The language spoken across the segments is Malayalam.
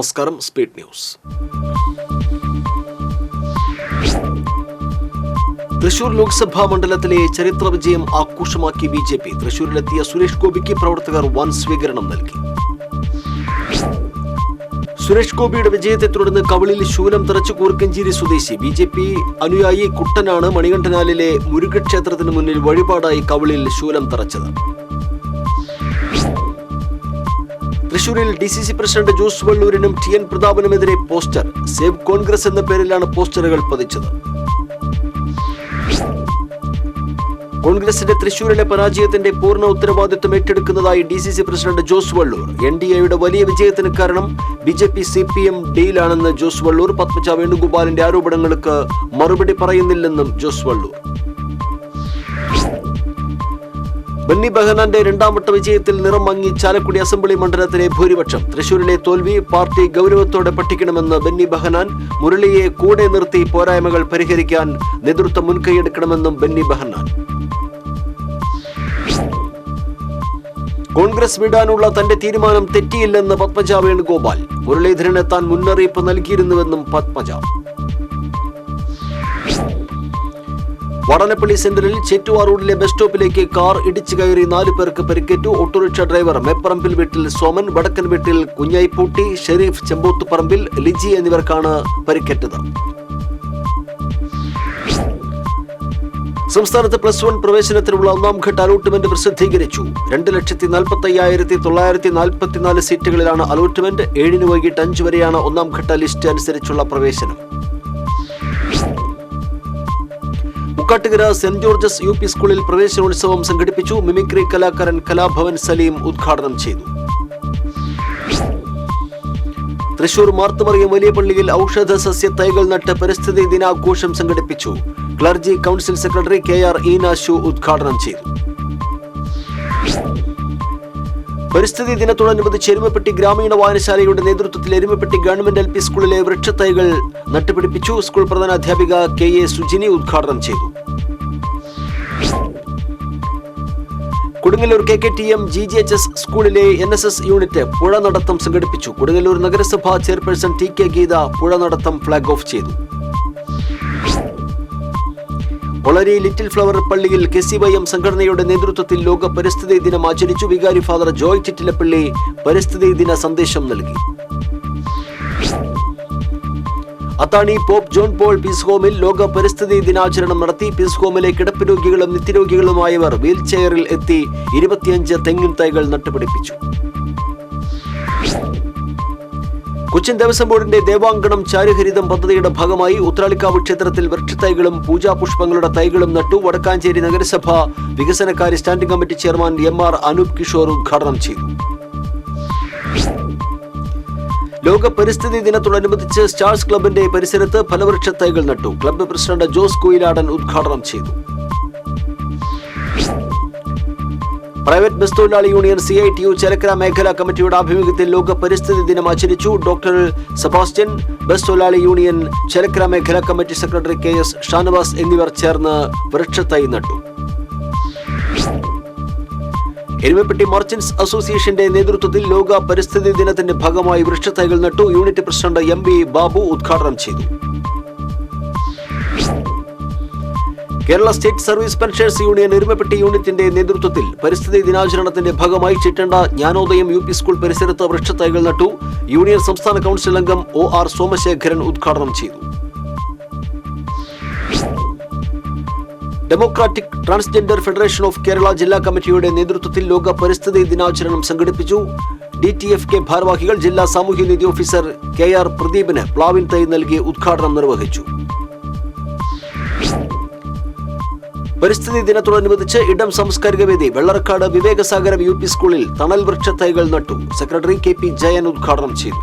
നമസ്കാരം. Speed news. തൃശൂർ ലോക്സഭാ മണ്ഡലത്തിലെ ചരിത്ര വിജയം ആഘോഷമാക്കി ബിജെപി. തൃശൂരിലെത്തിയ സുരേഷ് ഗോപിക്ക് പ്രവർത്തകർ വൻ സ്വീകരണം നൽകി. സുരേഷ് ഗോപിയുടെ വിജയത്തെ തുടർന്ന് കവിളിൽ ശൂലം തറച്ച് കൂർക്കഞ്ചേരി സ്വദേശി ബിജെപി അനുയായി കുട്ടനാണ് മണികണ്ഠനാലിലെ മുരുകക്ഷേത്രത്തിന് മുന്നിൽ വഴിപാടായി കവിളിൽ ശൂലം തറച്ചത്. തൃശൂരിൽ DCC പ്രസിഡന്റ് ജോസ് വള്ളൂരിനും TN പ്രതാപനുമെതിരെ പോസ്റ്റർ. സേവ് കോൺഗ്രസ് എന്ന പേരിലാണ് പോസ്റ്ററുകൾ പതിച്ചത്. കോൺഗ്രസിന്റെ തൃശൂരിലെ പരാജയത്തിന്റെ പൂർണ്ണ ഉത്തരവാദിത്വം ഏറ്റെടുക്കുന്നതായി DCC പ്രസിഡന്റ് ജോസ് വള്ളൂർ. NDAയുടെ വലിയ വിജയത്തിന് കാരണം BJP CPM ഡീലാണെന്ന് ജോസ് വള്ളൂർ. പത്മജ വേണുഗോപാലിന്റെ ആരോപണങ്ങൾക്ക് മറുപടി പറയുന്നില്ലെന്നും ജോസ് വള്ളൂർ. ബെന്നി ബെഹനാന്റെ രണ്ടാംവട്ട വിജയത്തിൽ നിറം മങ്ങി ചാലക്കുടി അസംബ്ലി മണ്ഡലത്തിലെ ഭൂരിപക്ഷം. തൃശൂരിലെ തോൽവി പാർട്ടി ഗൗരവത്തോടെ പഠിക്കണമെന്ന് ബെന്നി ബെഹനാൻ. മുരളിയെ കൂടെ നിർത്തി പോരായ്മകൾ പരിഹരിക്കാൻ നേതൃത്വം മുൻകൈയെടുക്കണമെന്നും ബെന്നി ബെഹനാൻ. കോൺഗ്രസ് വിടാനുള്ള തന്റെ തീരുമാനം തെറ്റിയില്ലെന്ന് പത്മജ വേണുഗോപാൽ. മുരളീധരന് താൻ മുന്നറിയിപ്പ് നൽകിയിരുന്നുവെന്നും പത്മജ. വടനപ്പള്ളി സെന്ററിൽ ചേറ്റുവാ റോഡിലെ ബസ് സ്റ്റോപ്പിലേക്ക് കാർ ഇടിച്ചു കയറി 4 പേർക്ക് പരിക്കേറ്റു. ഓട്ടോറിക്ഷ ഡ്രൈവർ മേപ്പറമ്പിൽ വീട്ടിൽ സോമൻ, വടക്കൻ വീട്ടിൽ കുഞ്ഞായിപ്പൂട്ടി, ഷെരീഫ്, ചെമ്പോത്തുപറമ്പിൽ ലിജി എന്നിവർക്കാണ് പരിക്കേറ്റത്. സംസ്ഥാനത്ത് +1 പ്രവേശനത്തിനുള്ള ഒന്നാംഘട്ട അലോട്ട്മെന്റ് പ്രസിദ്ധീകരിച്ചു. 2,45,944 സീറ്റുകളിലാണ് അലോട്ട്മെന്റ്. 7 വൈകിട്ട് 5 വരെയാണ് ഒന്നാംഘട്ട ലിസ്റ്റ് അനുസരിച്ചുള്ള പ്രവേശനം. മുക്കാട്ടുകര സെന്റ് ജോർജസ് UP സ്കൂളിൽ പ്രവേശനോത്സവം സംഘടിപ്പിച്ചു. മിമിക്രി കലാകാരൻ കലാഭവൻ സലീം ഉദ്ഘാടനം ചെയ്തു. തൃശൂർ മാർത്തുമറിയം വലിയ പള്ളിയിൽ ഔഷധ സസ്യ തൈകൾ നട്ട് പരിസ്ഥിതി ദിനാഘോഷം സംഘടിപ്പിച്ചു. Clergy council secretary KR Eenashu ഉദ്ഘാടനം ചെയ്തു. പരിസ്ഥിതി ദിനത്തോടനുബന്ധിച്ച് എരുമപ്പെട്ടി ഗ്രാമീണ വായനശാലയുടെ നേതൃത്വത്തിൽ എരുമപ്പെട്ടി ഗവൺമെന്റ് LP സ്കൂളിലെ വൃക്ഷത്തൈകൾ നട്ടുപിടിപ്പിച്ചു. സ്കൂൾ പ്രധാനാധ്യാപിക KA സുജിനി ഉദ്ഘാടനം ചെയ്തു. കൊടുങ്ങല്ലൂർ KKTM GGHS സ്കൂളിലെ NSS യൂണിറ്റ് പുഴ നടത്തം സംഘടിപ്പിച്ചു. കൊടുങ്ങല്ലൂർ നഗരസഭാ ചെയർപേഴ്സൺ TK ഗീത പുഴ നടത്തം ഫ്ളാഗ് ഓഫ് ചെയ്തു. ഒളരി ലിറ്റിൽ ഫ്ലവർ പള്ളിയിൽ KCYM സംഘടനയുടെ നേതൃത്വത്തിൽ ലോക പരിസ്ഥിതി ദിനം ആചരിച്ചു. വികാരി ഫാദർ ജോയ് ചിറ്റിലപ്പള്ളി പരിസ്ഥിതി ദിന സന്ദേശം നൽകി. അത്താണി പോപ്പ് ജോൺ പോൾ പീസ് ഹോമിൽ ലോക പരിസ്ഥിതി ദിനാചരണം നടത്തി. പീസ് ഹോമിലെ കിടപ്പ് രോഗികളും നിത്യരോഗികളുമായവർ വീൽ ചെയറിൽ എത്തി 25 തെങ്ങിൻ തൈകൾ നട്ടുപിടിപ്പിച്ചു. കൊച്ചിൻ ദേവസ്വം ബോർഡിന്റെ ദേവാങ്കണം ചാരുഹരിതം പദ്ധതിയുടെ ഭാഗമായി ഉത്രാളിക്കാവ് ക്ഷേത്രത്തിൽ വൃക്ഷത്തൈകളും പൂജാപുഷ്പങ്ങളുടെ തൈകളും നട്ടു. വടക്കാഞ്ചേരി നഗരസഭ വികസനകാര്യ standing committee chairman MR Anoop Kishore ഉദ്ഘാടനം ചെയ്തു. ലോക പരിസ്ഥിതി ദിനത്തോടനുബന്ധിച്ച് സ്റ്റാർസ് ക്ലബിന്റെ പരിസരത്ത് ഫലവൃക്ഷ തൈകൾ നട്ടു. ക്ലബ്ബ് പ്രസിഡന്റ് ജോസ് കുയിലാടൻ ഉദ്ഘാടനം ചെയ്തു. പ്രൈവറ്റ് ബസ് തൊഴിലാളി യൂണിയൻ CITU ചേലക്കര മേഖലാ കമ്മിറ്റിയുടെ ആഭിമുഖ്യത്തിൽ ലോക പരിസ്ഥിതി ദിനം ആചരിച്ചു. ഡോക്ടർ സെബാസ്റ്റ്യൻ, ബസ് തൊഴിലാളി യൂണിയൻ ചേലക്കര മേഖലാ കമ്മിറ്റി സെക്രട്ടറി KS ഷാനവാസ് എന്നിവർ ചേർന്ന് വൃക്ഷത്തൈ നട്ടു. എരുമപ്പെട്ടി മർച്ചന്റ്സ് അസോസിയേഷന്റെ നേതൃത്വത്തിൽ ലോക പരിസ്ഥിതി ദിനത്തിന്റെ ഭാഗമായി വൃക്ഷത്തൈകൾ നട്ടു. യൂണിറ്റ് പ്രസിഡന്റ് MB ബാബു ഉദ്ഘാടനം ചെയ്തു. Kerala state service pensioners union Erumappetty യൂണിറ്റിന്റെ നേതൃത്വത്തിൽ പരിസ്ഥിതി ദിനാചരണത്തിന്റെ ഭാഗമായി ചിറ്റണ്ട ജ്ഞാനോദയം UP സ്കൂൾ പരിസരത്ത് വൃക്ഷത്തൈകൾ നട്ടു. യൂണിയൻ സംസ്ഥാന കൗൺസിൽ അംഗം OR സോമശേഖരൻ ഉദ്ഘാടനം ചെയ്തു. Democratic transgender federation of Kerala ജില്ലാ കമ്മിറ്റിയുടെ നേതൃത്വത്തിൽ ലോക പരിസ്ഥിതി ദിനാചരണം സംഘടിപ്പിച്ചു. DTFK ഭാരവാഹികൾ ജില്ലാ സാമൂഹ്യനീതി ഓഫീസർ KR പ്രദീപിന് പ്ലാവിൻ തൈ നൽകി ഉദ്ഘാടനം നിർവഹിച്ചു. പരിസ്ഥിതി ദിനത്തോടനുബന്ധിച്ച് ഇടം സാംസ്കാരിക വേദി വെള്ളറക്കാട് വിവേകസാഗരം UP സ്കൂളിൽ തണൽ വൃക്ഷത്തൈകൾ നട്ടു. സെക്രട്ടറി KP ജയൻ ഉദ്ഘാടനം ചെയ്തു.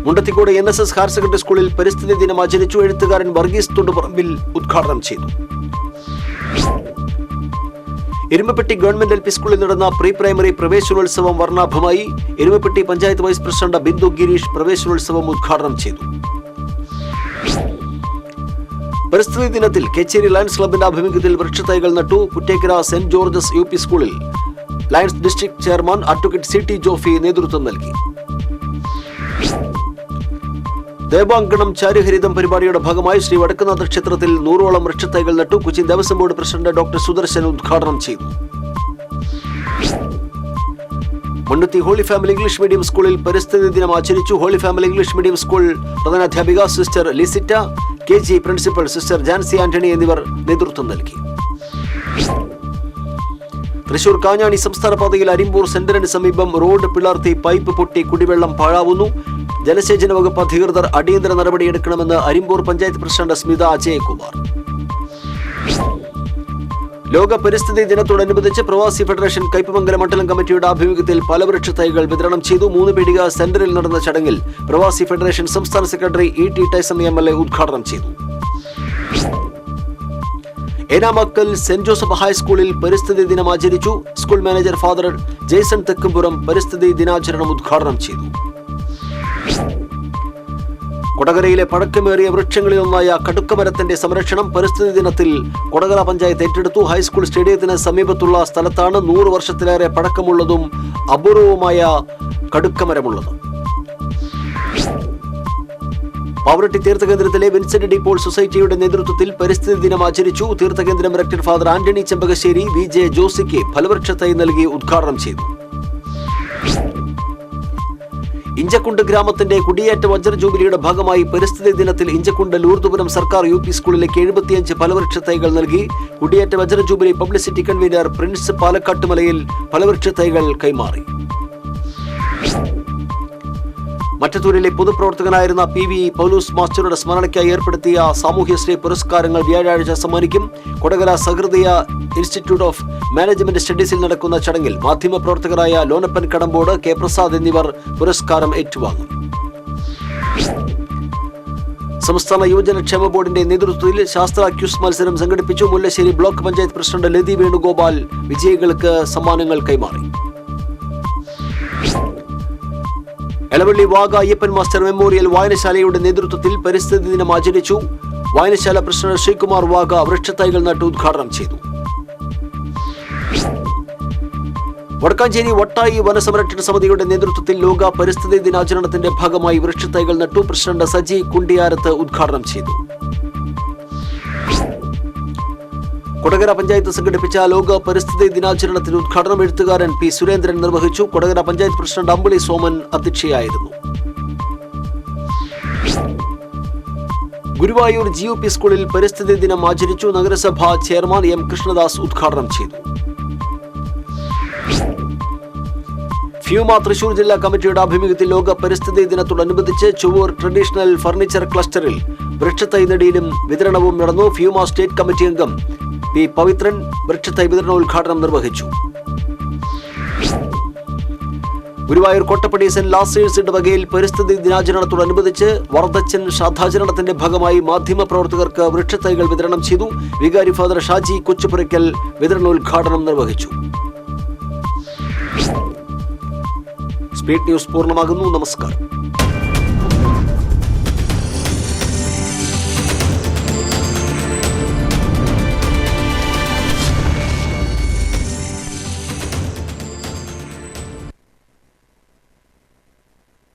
മുണ്ടത്തിക്കോട് NSS ഹയർ സെക്കൻഡറി സ്കൂളിൽ പരിസ്ഥിതി ദിനം ആചരിച്ചു. എഴുത്തുകാരൻ വർഗീസ് തൊടുപറമ്പിൽ ഉദ്ഘാടനം ചെയ്തു. എരുമപ്പെട്ടി ഗവൺമെന്റ് LP സ്കൂളിൽ നടന്ന പ്രീ പ്രൈമറി പ്രവേശനോത്സവം വർണ്ണാഭമായി. എരുമപ്പെട്ടി പഞ്ചായത്ത് വൈസ് പ്രസിഡന്റ് ബിന്ദു ഗിരീഷ് പ്രവേശനോത്സവം ഉദ്ഘാടനം ചെയ്തു. പരിസ്ഥിതി ദിനത്തിൽ കേച്ചേരി ലയൺസ് ക്ലബിന്റെ ആഭിമുഖ്യത്തിൽ വൃക്ഷത്തൈകൾ നട്ടു. കുറ്റേക്കര സെന്റ് ജോർജസ് UP സ്കൂളിൽ Lions district chairman advocate CT Jophy നേതൃത്വം നൽകി. ദേവാങ്കണം ചാരുഹരിതം പരിപാടിയുടെ ഭാഗമായി ശ്രീ വടക്കുന്നാഥ ക്ഷേത്രത്തിൽ 100ഓളം വൃക്ഷത്തൈകൾ നട്ടു. Kochi Devaswom board president doctor Sudarshan ഉദ്ഘാടനം ചെയ്തു. Mannuthy holy family English medium സ്കൂളിൽ പരിസ്ഥിതി ദിനം ആചരിച്ചു. Holy family English medium school പ്രധാനാധ്യാപിക sister Lisitta, KG principal sister Jancy Antony എന്നിവർ നേതൃത്വം നൽകി. തൃശൂർ കാഞ്ഞാണി സംസ്ഥാന പാതയിൽ അരിമ്പൂർ സെന്ററിന് സമീപം റോഡ് പിളർത്തി പൈപ്പ് പൊട്ടി കുടിവെള്ളം പാഴാവുന്നു. ജലസേചന വകുപ്പ് അധികൃതർ അടിയന്തര നടപടിയെടുക്കണമെന്ന് അരിമ്പൂർ പഞ്ചായത്ത് പ്രസിഡന്റ് സ്മിത അജയകുമാർ. ലോക പരിസ്ഥിതി ദിനത്തോടനുബന്ധിച്ച് പ്രവാസി ഫെഡറേഷൻ കയ്പമംഗലം മണ്ഡലം കമ്മിറ്റിയുടെ ആഭിമുഖ്യത്തിൽ ഫലവൃക്ഷ തൈകൾ വിതരണം ചെയ്തു. 3 പീടിക സെന്ററിൽ നടന്ന ചടങ്ങിൽ പ്രവാസി ഫെഡറേഷൻ സംസ്ഥാന സെക്രട്ടറി ET ടൈസൺ MLA ഉദ്ഘാടനം ചെയ്തു. ഏനാമക്കൽ സെന്റ് ജോസഫ് ഹൈസ്കൂളിൽ പരിസ്ഥിതി ദിനം ആചരിച്ചു. School manager father Jaison Thekkumpuram പരിസ്ഥിതി ദിനാചരണം ഉദ്ഘാടനം ചെയ്തു. കൊടകരയിലെ പഴക്കമേറിയ വൃക്ഷങ്ങളിലൊന്നായ കടുക്കമരത്തിന്റെ സംരക്ഷണം പരിസ്ഥിതി ദിനത്തിൽ കൊടകര പഞ്ചായത്ത് ഏറ്റെടുത്തു. ഹൈസ്കൂൾ സ്റ്റേഡിയത്തിന് സമീപത്തുള്ള സ്ഥലത്താണ് 100 വർഷത്തിലേറെ പഴക്കമുള്ളതും അപൂർവവുമായ കടുക്കമരമുള്ളത്. പാവറട്ടി തീർത്ഥകേന്ദ്രത്തിലെ വിൻസെന്റ് ഡി പോൾ സൊസൈറ്റിയുടെ നേതൃത്വത്തിൽ പരിസ്ഥിതി ദിനം ആചരിച്ചു. തീർത്ഥകേന്ദ്രം director father Antony Chempakassery VJ ജോസിക്ക് ഫലവൃക്ഷ തൈ നൽകി ഉദ്ഘാടനം ചെയ്തു. ഇഞ്ചക്കുണ്ട് ഗ്രാമത്തിന്റെ കുടിയേറ്റ വജ്ര ജൂബിലിയുടെ ഭാഗമായി പരിസ്ഥിതി ദിനത്തിൽ ഇഞ്ചക്കുണ്ട് ലൂർദുപുരം സർക്കാർ UP സ്കൂളിലേക്ക് 75 ഫലവൃക്ഷ തൈകൾ നൽകി. കുടിയേറ്റ വജ്ര ജൂബിലി പബ്ലിസിറ്റി കൺവീനർ പ്രിൻസ് പാലക്കാട്ടുമലയിൽ ഫലവൃക്ഷ തൈകൾ കൈമാറി. മറ്റത്തൂരിലെ പൊതുപ്രവർത്തകനായിരുന്ന PV പൗലൂസ് മാസ്റ്ററുടെ സ്മരണയ്ക്കായി ഏർപ്പെടുത്തിയ സാമൂഹ്യശ്രീ പുരസ്കാരങ്ങൾ വ്യാഴാഴ്ച സമ്മാനിക്കും. കൊടകര സഹൃദയ ഇൻസ്റ്റിറ്റ്യൂട്ട് ഓഫ് മാനേജ്മെന്റ് സ്റ്റഡീസിൽ നടക്കുന്ന ചടങ്ങിൽ മാധ്യമപ്രവർത്തകരായ ലോനപ്പൻ കടമ്പോട്, K പ്രസാദ് എന്നിവർ പുരസ്കാരം ഏറ്റുവാങ്ങും. സംസ്ഥാന യുവജനക്ഷേമ ബോർഡിന്റെ നേതൃത്വത്തിൽ ശാസ്ത്ര ക്യൂസ് മത്സരം സംഘടിപ്പിച്ചു. മുല്ലശ്ശേരി ബ്ലോക്ക് പഞ്ചായത്ത് പ്രസിഡന്റ് ലതി വേണുഗോപാൽ വിജയികൾക്ക് സമ്മാനങ്ങൾ കൈമാറി. എലവള്ളി വാഗ അയ്യപ്പൻ മാസ്റ്റർ മെമ്മോറിയൽ വായനശാലയുടെ നേതൃത്വത്തിൽ പരിസ്ഥിതി ദിനം ആചരിച്ചു. വായനശാല പ്രസിഡന്റ് ശ്രീകുമാർ വാഗ വൃക്ഷത്തൈകൾ നട്ട് ഉദ്ഘാടനം ചെയ്തു. വടക്കാഞ്ചേരി വട്ടായി വനസംരക്ഷണ സമിതിയുടെ നേതൃത്വത്തിൽ ലോക പരിസ്ഥിതി ദിനാചരണത്തിന്റെ ഭാഗമായി വൃക്ഷത്തൈകൾ നട്ടു. പ്രസിഡന്റ് സജി കുണ്ടിയാരത്ത് ഉദ്ഘാടനം ചെയ്തു. കൊടകര പഞ്ചായത്ത് സംഘടിപ്പിച്ച ലോക പരിസ്ഥിതി ദിനാചരണത്തിന്റെ ഉദ്ഘാടനം എഴുത്തുകാരൻ P സുരേന്ദ്രൻ നിർവഹിച്ചു. കൊടകര പഞ്ചായത്ത് പ്രസിഡന്റ് അമ്പിളി സോമൻ അധ്യക്ഷയായിരുന്നു. ഗുരുവായൂർ GUP സ്കൂളിൽ പരിസ്ഥിതി ദിനം ആചരിച്ചു. നഗരസഭാ ചെയർമാൻ M കൃഷ്ണദാസ് ഉദ്ഘാടനം ചെയ്തു. ഫ്യൂമ തൃശൂർ ജില്ലാ കമ്മിറ്റിയുടെ ആഭിമുഖ്യത്തിൽ ലോക പരിസ്ഥിതി ദിനത്തോടനുബന്ധിച്ച് ചൊവ്വൂർ ട്രഡീഷണൽ ഫർണിച്ചർ ക്ലസ്റ്ററിൽ വൃക്ഷത്തൈ നടീലും വിതരണവും നടന്നു. ഫ്യൂമ സ്റ്റേറ്റ് കമ്മിറ്റി അംഗം P പവിത്രൻ വൃക്ഷത്തൈ വിതരണോദ്ഘാടനം നിർവഹിച്ചു. ഗുരുവായൂർ കോട്ടപ്പടി സെന്റ് ലാസേഴ്സ് ഇടവകയിൽ പരിസ്ഥിതി ദിനാചരണത്തോടനുബന്ധിച്ച് വർദ്ധച്ചൻ ശ്രാദ്ധാചരണത്തിന്റെ ഭാഗമായി മാധ്യമപ്രവർത്തകർക്ക് വൃക്ഷത്തൈകൾ വിതരണം ചെയ്തു. വികാരി ഫാദർ ഷാജി കൊച്ചുപുരയ്ക്കൽ വിതരണോദ്ഘാടനം നിർവഹിച്ചു. സ്പീഡ് ന്യൂസ് പൂർണ്ണമാകുന്നു. നമസ്കാരം.